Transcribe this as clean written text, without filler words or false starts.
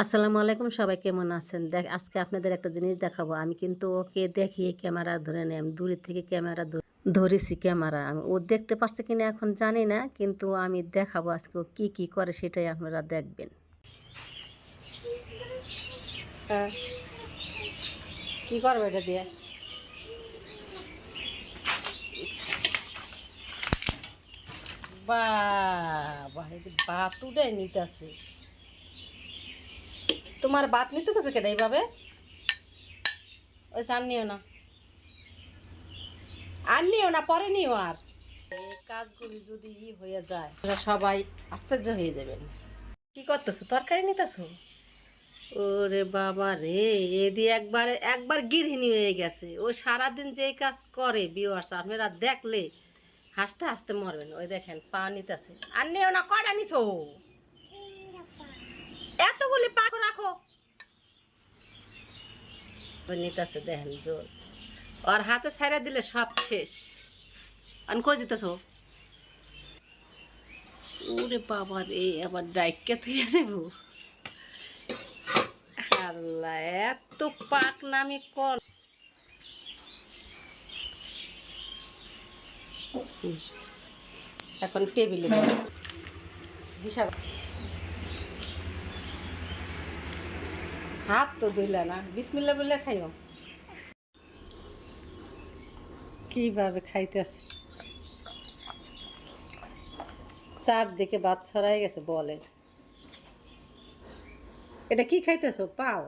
আসসালামু আলাইকুম, সবাই কেমন আছেন? আজকে আপনাদের একটা জিনিস দেখাবো। আমি কিন্তু ওকে দেখিয়ে ক্যামেরা ধরে নেই। আমি দূরের থেকে ক্যামেরা ধরেছি ক্যামেরা। ও দেখতে পারছে কিনা এখন জানি না। কিন্তু আমি দেখাবো আজকে ও কি করে সেটাই আপনারা দেখবেন। হ্যাঁ, কি করবো এটা দিয়ে? বাহ, এটা ভাত উঠে নিতেছে। তোমার ভাত নিতে গেছে কেটে এইভাবে? ওই সামনেও না, আর নিও না, পরে নিও আর। এই কাজগুলি যদি হয়ে যায় তাহলে সবাই আশ্চর্য হয়ে যাবেন। কি করতেছো? তরকারি নিতেছো? ওরে বাবা রে, এদি একবার গৃহিণী হয়ে গেছে। ও সারাদিন যেই কাজ করে ভিউয়ার্স, আপনারা দেখলে হাসতে হাসতে মরবেন। ওই দেখেন পা নিতেছে। আর নেও না, কয়টা নিছো? এতগুলি পা রাখো। ওই নিতেছে, দেখেন জোর। ওর হাতে ছাইড়া দিলে সব শেষ। আন কই যেতেছো? ওরে বাবা রে, আবার ডাইকা তুই যাবো। আল্লাহ, এত পাক নামি কল। এখন টেবিলে দিশা, হাত তো ধুইলা না, বিসমিল্লা বলে খাইও। কিভাবে খাইতেছে, চারদিকে ভাত ছড়াই গেছে বলেন। এটা কি খাইতেছো? পাও?